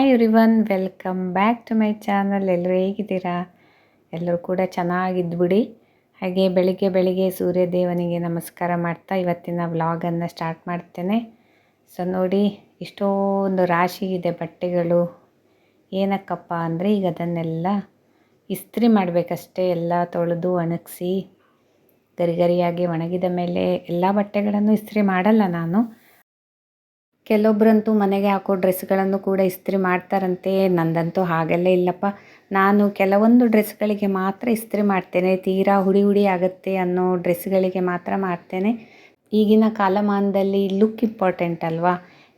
Hi everyone, welcome back to my channel. ಎಲ್ಲರೂ ಹೇಗಿದ್ದೀರಾ? ಎಲ್ಲರೂ ಕೂಡ ಚೆನ್ನಾಗಿದ್ದುಬಿಡಿ. ಹಾಗೆ ಬೆಳಿಗ್ಗೆ ಸೂರ್ಯದೇವನಿಗೆ ನಮಸ್ಕಾರ ಮಾಡ್ತಾ ಇವತ್ತಿನ ವ್ಲಾಗನ್ನು ಸ್ಟಾರ್ಟ್ ಮಾಡ್ತೇನೆ. ಸೊ ನೋಡಿ, ಇಷ್ಟೊಂದು ರಾಶಿ ಇದೆ ಬಟ್ಟೆಗಳು. ಏನಕ್ಕಪ್ಪ ಅಂದರೆ ಈಗ ಅದನ್ನೆಲ್ಲ ಇಸ್ತ್ರಿ ಮಾಡಬೇಕಷ್ಟೇ. ಎಲ್ಲ ತೊಳೆದು ಒಣಗಿಸಿ ಗರಿಗರಿಯಾಗಿ ಒಣಗಿದ ಮೇಲೆ ಎಲ್ಲ ಬಟ್ಟೆಗಳನ್ನು ಇಸ್ತ್ರಿ ಮಾಡಲ್ಲ ನಾನು. ಕೆಲವೊಬ್ಬರಂತೂ ಮನೆಗೆ ಹಾಕೋ ಡ್ರೆಸ್ಗಳನ್ನು ಕೂಡ ಇಸ್ತ್ರಿ ಮಾಡ್ತಾರಂತೆ. ನಂದಂತೂ ಹಾಗೆಲ್ಲ ಇಲ್ಲಪ್ಪ. ನಾನು ಕೆಲವೊಂದು ಡ್ರೆಸ್ಗಳಿಗೆ ಮಾತ್ರ ಇಸ್ತ್ರಿ ಮಾಡ್ತೇನೆ. ತೀರಾ ಹುಡಿ ಆಗುತ್ತೆ ಅನ್ನೋ ಡ್ರೆಸ್ಗಳಿಗೆ ಮಾತ್ರ ಮಾಡ್ತೇನೆ. ಈಗಿನ ಕಾಲಮಾನದಲ್ಲಿ ಲುಕ್ ಇಂಪಾರ್ಟೆಂಟ್ ಅಲ್ವಾ?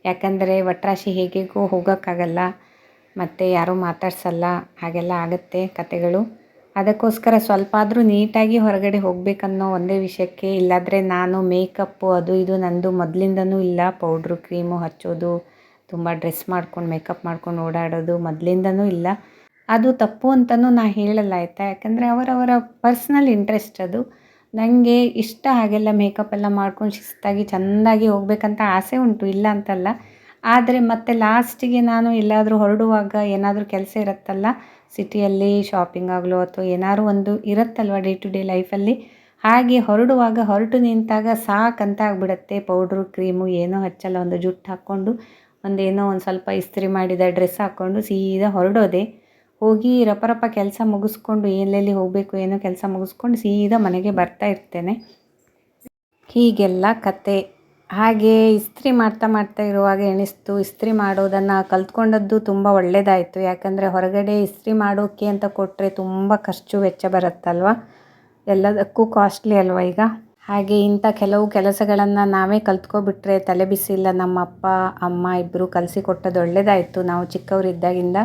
ಯಾಕಂದರೆ ಒಟ್ರಾಶಿ ಹೇಗೇಗೋ ಹೋಗೋಕ್ಕಾಗಲ್ಲ, ಮತ್ತು ಯಾರೂ ಮಾತಾಡ್ಸಲ್ಲ, ಹಾಗೆಲ್ಲ ಆಗುತ್ತೆ ಕತೆಗಳು. ಅದಕ್ಕೋಸ್ಕರ ಸ್ವಲ್ಪ ಆದರೂ ನೀಟಾಗಿ ಹೊರಗಡೆ ಹೋಗಬೇಕನ್ನೋ ಒಂದೇ ವಿಷಯಕ್ಕೆ. ಇಲ್ಲಾಂದರೆ ನಾನು ಮೇಕಪ್ಪು ಅದು ಇದು ನಂದು ಮೊದಲಿಂದನೂ ಇಲ್ಲ. ಪೌಡ್ರು ಕ್ರೀಮು ಹಚ್ಚೋದು, ತುಂಬ ಡ್ರೆಸ್ ಮಾಡ್ಕೊಂಡು ಮೇಕಪ್ ಮಾಡ್ಕೊಂಡು ಓಡಾಡೋದು ಮೊದಲಿಂದನೂ ಇಲ್ಲ. ಅದು ತಪ್ಪು ಅಂತಲೂ ನಾನು ಹೇಳಲ್ಲ, ಆಯಿತಾ? ಯಾಕಂದರೆ ಅವರವರ ಪರ್ಸ್ನಲ್ ಇಂಟ್ರೆಸ್ಟ್ ಅದು. ನನಗೆ ಇಷ್ಟ ಹಾಗೆಲ್ಲ ಮೇಕಪ್ ಎಲ್ಲ ಮಾಡ್ಕೊಂಡು ಶಿಸ್ತಾಗಿ ಚೆಂದಾಗಿ ಹೋಗ್ಬೇಕಂತ ಆಸೆ ಉಂಟು, ಇಲ್ಲ ಅಂತಲ್ಲ. ಆದರೆ ಮತ್ತೆ ಲಾಸ್ಟಿಗೆ ನಾನು ಎಲ್ಲಾದರೂ ಹೊರಡುವಾಗ ಏನಾದರೂ ಕೆಲಸ ಇರುತ್ತಲ್ಲ, ಸಿಟಿಯಲ್ಲಿ ಶಾಪಿಂಗ್ ಆಗಲೋ ಅಥವಾ ಏನಾದ್ರು ಒಂದು ಇರುತ್ತಲ್ವ ಡೇ ಟು ಡೇ ಲೈಫಲ್ಲಿ, ಹಾಗೆ ಹೊರಟು ನಿಂತಾಗ ಸಾಕಂತ ಆಗಿಬಿಡತ್ತೆ. ಪೌಡ್ರು ಕ್ರೀಮು ಏನೋ ಹಚ್ಚಲ್ಲ, ಒಂದು ಜುಟ್ಟು ಹಾಕ್ಕೊಂಡು ಒಂದೇನೋ ಒಂದು ಸ್ವಲ್ಪ ಇಸ್ತ್ರಿ ಮಾಡಿದ ಡ್ರೆಸ್ ಹಾಕ್ಕೊಂಡು ಸೀದಾ ಹೊರಡೋದೆ. ಹೋಗಿ ರಪ ಕೆಲಸ ಮುಗಿಸ್ಕೊಂಡು ಎಲ್ಲೆಲ್ಲಿ ಹೋಗಬೇಕು ಏನೋ ಕೆಲಸ ಮುಗಿಸ್ಕೊಂಡು ಸೀದಾ ಮನೆಗೆ ಬರ್ತಾ ಇರ್ತೇನೆ. ಹೀಗೆಲ್ಲ ಕತೆ. ಹಾಗೆ ಇಸ್ತ್ರಿ ಮಾಡ್ತಾ ಇರುವಾಗ ಎಣಿಸ್ತು, ಇಸ್ತ್ರಿ ಮಾಡೋದನ್ನು ಕಲ್ತ್ಕೊಂಡದ್ದು ತುಂಬ ಒಳ್ಳೆಯದಾಯಿತು. ಯಾಕಂದರೆ ಹೊರಗಡೆ ಇಸ್ತ್ರಿ ಮಾಡೋಕ್ಕೆ ಅಂತ ಕೊಟ್ಟರೆ ತುಂಬ ಖರ್ಚು ವೆಚ್ಚ ಬರುತ್ತಲ್ವ, ಎಲ್ಲದಕ್ಕೂ ಕಾಸ್ಟ್ಲಿ ಅಲ್ವ ಈಗ. ಹಾಗೆ ಇಂಥ ಕೆಲವು ಕೆಲಸಗಳನ್ನು ನಾವೇ ಕಲ್ತ್ಕೊಬಿಟ್ರೆ ತಲೆ ಬಿಸಿ ಇಲ್ಲ. ನಮ್ಮ ಅಪ್ಪ ಅಮ್ಮ ಇಬ್ಬರು ಕಲಿಸಿಕೊಟ್ಟದ್ದು ಒಳ್ಳೆಯದಾಯಿತು ನಾವು ಚಿಕ್ಕವರಿದ್ದಾಗಿಂದ.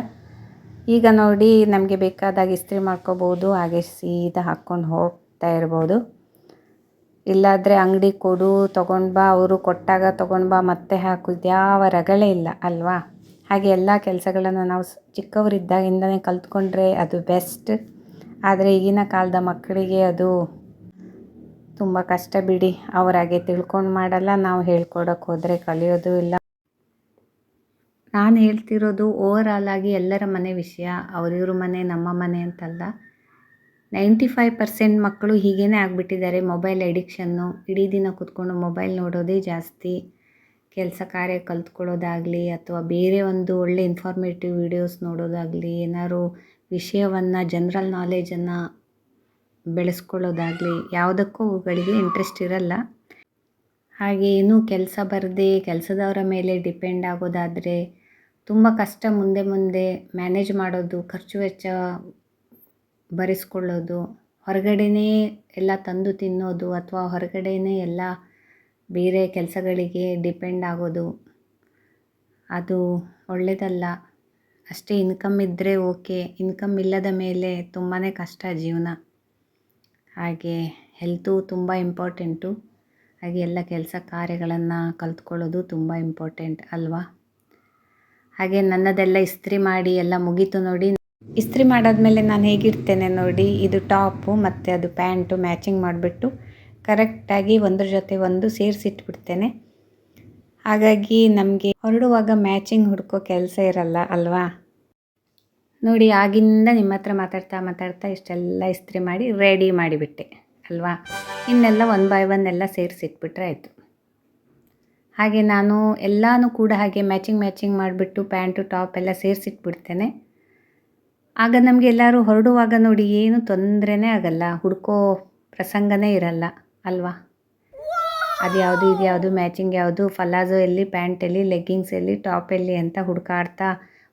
ಈಗ ನೋಡಿ, ನಮಗೆ ಬೇಕಾದಾಗ ಇಸ್ತ್ರಿ ಮಾಡ್ಕೋಬೋದು, ಹಾಗೆ ಸೀದಾ ಹಾಕ್ಕೊಂಡು ಹೋಗ್ತಾ ಇರ್ಬೋದು. ಇಲ್ಲಾದರೆ ಅಂಗಡಿ ಕೊಡು, ತೊಗೊಂಡು ಬಾ, ಅವರು ಕೊಟ್ಟಾಗ ತೊಗೊಂಡು ಬಾ, ಮತ್ತೆ ಹಾಕು, ಇದ್ಯಾವ ರಗಳೇ ಇಲ್ಲ ಅಲ್ವಾ? ಹಾಗೆ ಎಲ್ಲ ಕೆಲಸಗಳನ್ನು ನಾವು ಚಿಕ್ಕವರಿದ್ದಾಗಿಂದನೇ ಕಲ್ತ್ಕೊಂಡ್ರೆ ಅದು ಬೆಸ್ಟ್. ಆದರೆ ಈಗಿನ ಕಾಲದ ಮಕ್ಕಳಿಗೆ ಅದು ತುಂಬ ಕಷ್ಟ ಬಿಡಿ. ಅವರಾಗೆ ತಿಳ್ಕೊಂಡು ಮಾಡಲ್ಲ, ನಾವು ಹೇಳ್ಕೊಡೋಕೆ ಹೋದರೆ ಕಲಿಯೋದು ಇಲ್ಲ. ನಾನು ಹೇಳ್ತಿರೋದು ಓವರಾಲ್ ಆಗಿ ಎಲ್ಲರ ಮನೆ ವಿಷಯ, ಅವರಿವ್ರ ಮನೆ ನಮ್ಮ ಮನೆ ಅಂತಲ್ಲ. 95% ಮಕ್ಕಳು ಹೀಗೇ ಆಗಿಬಿಟ್ಟಿದ್ದಾರೆ. ಮೊಬೈಲ್ ಎಡಿಕ್ಷನ್ನು, ಇಡೀ ದಿನ ಕೂತ್ಕೊಂಡು ಮೊಬೈಲ್ ನೋಡೋದೇ ಜಾಸ್ತಿ. ಕೆಲಸ ಕಾರ್ಯ ಕಲ್ತ್ಕೊಳ್ಳೋದಾಗಲಿ ಅಥವಾ ಬೇರೆ ಒಂದು ಒಳ್ಳೆ ಇನ್ಫಾರ್ಮೇಟಿವ್ ವಿಡಿಯೋಸ್ ನೋಡೋದಾಗಲಿ, ಏನಾದ್ರು ವಿಷಯವನ್ನು ಜನರಲ್ ನಾಲೆಜನ್ನು ಬೆಳೆಸ್ಕೊಳ್ಳೋದಾಗಲಿ, ಯಾವುದಕ್ಕೂ ಅವುಗಳಿಗೆ ಇಂಟ್ರೆಸ್ಟ್ ಇರಲ್ಲ. ಹಾಗೆ ಇನ್ನೂ ಕೆಲಸ ಬರದೆ ಕೆಲಸದವರ ಮೇಲೆ ಡಿಪೆಂಡ್ ಆಗೋದಾದರೆ ತುಂಬ ಕಷ್ಟ. ಮುಂದೆ ಮ್ಯಾನೇಜ್ ಮಾಡೋದು, ಖರ್ಚು ವೆಚ್ಚ ಭರಿಸ್ಕೊಳ್ಳೋದು, ಹೊರಗಡೆನೇ ಎಲ್ಲ ತಂದು ತಿನ್ನೋದು ಅಥವಾ ಹೊರಗಡೆನೇ ಎಲ್ಲ ಬೇರೆ ಕೆಲಸಗಳಿಗೆ ಡಿಪೆಂಡ್ ಆಗೋದು, ಅದು ಒಳ್ಳೆಯದಲ್ಲ. ಅಷ್ಟೇ ಇನ್ಕಮ್ ಇದ್ದರೆ ಓಕೆ, ಇನ್ಕಮ್ ಇಲ್ಲದ ಮೇಲೆ ತುಂಬಾ ಕಷ್ಟ ಜೀವನ. ಹಾಗೆ ಹೆಲ್ತು ತುಂಬ ಇಂಪಾರ್ಟೆಂಟು. ಹಾಗೆ ಎಲ್ಲ ಕೆಲಸ ಕಾರ್ಯಗಳನ್ನು ಕಲ್ತ್ಕೊಳ್ಳೋದು ತುಂಬ ಇಂಪಾರ್ಟೆಂಟ್ ಅಲ್ವಾ? ಹಾಗೆ ನನ್ನದೆಲ್ಲ ಇಸ್ತ್ರಿ ಮಾಡಿ ಎಲ್ಲ ಮುಗೀತು ನೋಡಿ. ಇಸ್ತ್ರಿ ಮಾಡಾದ್ಮೇಲೆ ನಾನು ಹೇಗಿಡ್ತೇನೆ ನೋಡಿ, ಇದು ಟಾಪು ಮತ್ತು ಅದು ಪ್ಯಾಂಟು ಮ್ಯಾಚಿಂಗ್ ಮಾಡಿಬಿಟ್ಟು ಕರೆಕ್ಟಾಗಿ ಒಂದ್ರ ಜೊತೆ ಒಂದು ಸೇರಿಸಿಟ್ಬಿಡ್ತೇನೆ. ಹಾಗಾಗಿ ನಮಗೆ ಹೊರಡುವಾಗ ಮ್ಯಾಚಿಂಗ್ ಹುಡ್ಕೋ ಕೆಲಸ ಇರಲ್ಲ ಅಲ್ವಾ? ನೋಡಿ, ಆಗಿಂದ ನಿಮ್ಮ ಹತ್ರ ಮಾತಾಡ್ತಾ ಇಷ್ಟೆಲ್ಲ ಇಸ್ತ್ರಿ ಮಾಡಿ ರೆಡಿ ಮಾಡಿಬಿಟ್ಟೆ ಅಲ್ವಾ? ಇನ್ನೆಲ್ಲ 1 by 1 ಎಲ್ಲ ಸೇರಿಸಿಟ್ಬಿಟ್ರೆ ಆಯಿತು. ಹಾಗೆ ನಾನು ಎಲ್ಲನೂ ಕೂಡ ಹಾಗೆ ಮ್ಯಾಚಿಂಗ್ ಮಾಡಿಬಿಟ್ಟು ಪ್ಯಾಂಟು ಟಾಪ್ ಎಲ್ಲ ಸೇರಿಸಿಟ್ಬಿಡ್ತೇನೆ. ಆಗ ನಮಗೆ ಎಲ್ಲರೂ ಹೊರಡುವಾಗ ನೋಡಿ ಏನು ತೊಂದರೆನೇ ಆಗಲ್ಲ, ಹುಡ್ಕೋ ಪ್ರಸಂಗನೇ ಇರಲ್ಲ ಅಲ್ವಾ? ಅದು ಯಾವುದು ಇದು ಯಾವುದು ಮ್ಯಾಚಿಂಗ್ ಯಾವುದು, ಫಲಾಜೋ ಎಲ್ಲಿ, ಪ್ಯಾಂಟ್ ಎಲ್ಲಿ, ಲೆಗ್ಗಿಂಗ್ಸ್ ಎಲ್ಲಿ, ಟಾಪ್ ಎಲ್ಲಿ ಅಂತ ಹುಡುಕಾಡ್ತಾ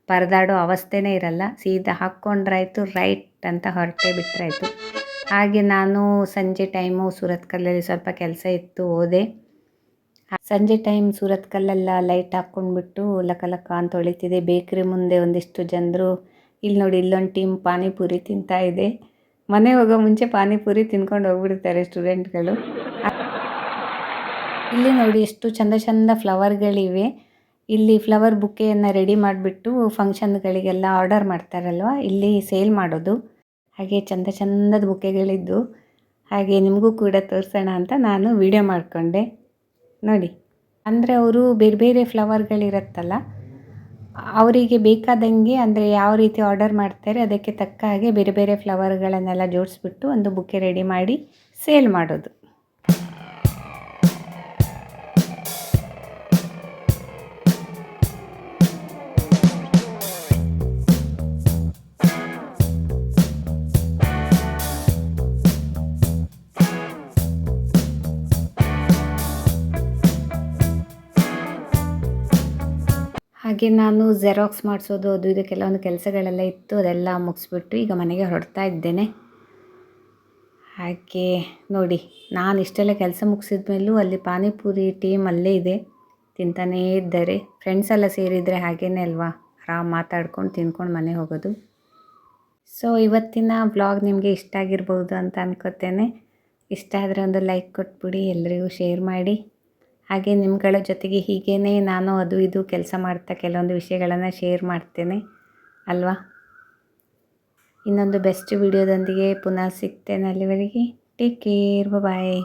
ಪರದಾಡೋ ಅವಸ್ಥೆನೇ ಇರಲ್ಲ. ಸೀದಾ ಹಾಕ್ಕೊಂಡ್ರಾಯ್ತು, ರೈಟ್ ಅಂತ ಹೊರಟೇ ಬಿಟ್ಟರಾಯ್ತು. ಹಾಗೆ ನಾನು ಸಂಜೆ ಟೈಮು ಸೂರತ್ಕಲ್ಲಲ್ಲಿ ಸ್ವಲ್ಪ ಕೆಲಸ ಇತ್ತು, ಹೋದೆ. ಸಂಜೆ ಟೈಮ್ ಸೂರತ್ಕಲ್ಲೆಲ್ಲ ಲೈಟ್ ಹಾಕ್ಕೊಂಡ್ಬಿಟ್ಟು ಲಕ ಅಂತ ಹೊಳಿತಿದೆ. ಬೇಕ್ರಿ ಮುಂದೆ ಒಂದಿಷ್ಟು ಜನರು, ಇಲ್ಲಿ ನೋಡಿ ಇಲ್ಲೊಂದು ಟೀಮ್ ಪಾನಿಪುರಿ ತಿಂತಾ ಇದೆ. ಮನೆ ಹೋಗೋ ಮುಂಚೆ ಪಾನಿಪುರಿ ತಿನ್ಕೊಂಡು ಹೋಗ್ಬಿಡ್ತಾರೆ ಸ್ಟೂಡೆಂಟ್ಗಳು. ಇಲ್ಲಿ ನೋಡಿ ಎಷ್ಟು ಚಂದ ಫ್ಲವರ್ಗಳಿವೆ. ಇಲ್ಲಿ ಫ್ಲವರ್ ಬುಕ್ಕೆಯನ್ನು ರೆಡಿ ಮಾಡಿಬಿಟ್ಟು ಫಂಕ್ಷನ್ಗಳಿಗೆಲ್ಲ ಆರ್ಡರ್ ಮಾಡ್ತಾರಲ್ವ, ಇಲ್ಲಿ ಸೇಲ್ ಮಾಡೋದು. ಹಾಗೆ ಚಂದದ ಬುಕ್ಕೆಗಳಿದ್ದು, ಹಾಗೆ ನಿಮಗೂ ಕೂಡ ತೋರಿಸೋಣ ಅಂತ ನಾನು ವಿಡಿಯೋ ಮಾಡಿಕೊಂಡೆ ನೋಡಿ. ಅಂದರೆ ಅವರು ಬೇರೆ ಫ್ಲವರ್ಗಳಿರುತ್ತಲ್ಲ, ಅವರಿಗೆ ಬೇಕಾದಂಗೆ ಅಂದರೆ ಯಾವ ರೀತಿ ಆರ್ಡರ್ ಮಾಡ್ತಾರೆ ಅದಕ್ಕೆ ತಕ್ಕ ಹಾಗೆ ಬೇರೆ ಬೇರೆ ಫ್ಲವರ್ಗಳನ್ನೆಲ್ಲ ಜೋಡಿಸ್ಬಿಟ್ಟು ಒಂದು ಬುಕ್ಕೆ ರೆಡಿ ಮಾಡಿ ಸೇಲ್ ಮಾಡೋದು. ಹಾಗೆ ನಾನು ಜೆರಾಕ್ಸ್ ಮಾಡಿಸೋದು ಅದು ಇದು ಕೆಲವೊಂದು ಕೆಲಸಗಳೆಲ್ಲ ಇತ್ತು, ಅದೆಲ್ಲ ಮುಗಿಸ್ಬಿಟ್ಟು ಈಗ ಮನೆಗೆ ಹೊರಡ್ತಾ ಇದ್ದೇನೆ. ಹಾಗೆ ನೋಡಿ, ನಾನು ಇಷ್ಟೆಲ್ಲ ಕೆಲಸ ಮುಗಿಸಿದ ಮೇಲೂ ಅಲ್ಲಿ ಪಾನಿಪುರಿ ಟೀಮ್ ಅಲ್ಲೇ ಇದೆ, ತಿಂತಾನೇ ಇದ್ದಾರೆ. ಫ್ರೆಂಡ್ಸ್ ಎಲ್ಲ ಸೇರಿದರೆ ಹಾಗೇನೆ ಅಲ್ವಾ, ಆರಾಮ್ ಮಾತಾಡ್ಕೊಂಡು ತಿನ್ಕೊಂಡು ಮನೆ ಹೋಗೋದು. ಸೊ ಇವತ್ತಿನ ವ್ಲಾಗ್ ನಿಮಗೆ ಇಷ್ಟ ಆಗಿರ್ಬೋದು ಅಂತ ಅನ್ಕೋತೇನೆ. ಇಷ್ಟ ಆದರೆ ಒಂದು ಲೈಕ್ ಕೊಟ್ಬಿಡಿ, ಎಲ್ರಿಗೂ ಶೇರ್ ಮಾಡಿ. ಹಾಗೆ ನಿಮ್ಮಗಳ ಜೊತೆಗೆ ಹೀಗೇ ನಾನು ಅದು ಇದು ಕೆಲಸ ಮಾಡ್ತಾ ಕೆಲವೊಂದು ವಿಷಯಗಳನ್ನು ಶೇರ್ ಮಾಡ್ತೇನೆ ಅಲ್ವಾ. ಇನ್ನೊಂದು ಬೆಸ್ಟ್ ವಿಡಿಯೋದೊಂದಿಗೆ ಪುನಃ ಸಿಗ್ತೇನೆ. ಅಲ್ಲಿವರೆಗೆ ಟೇಕ್ ಕೇರ್, ಬಾಯ್.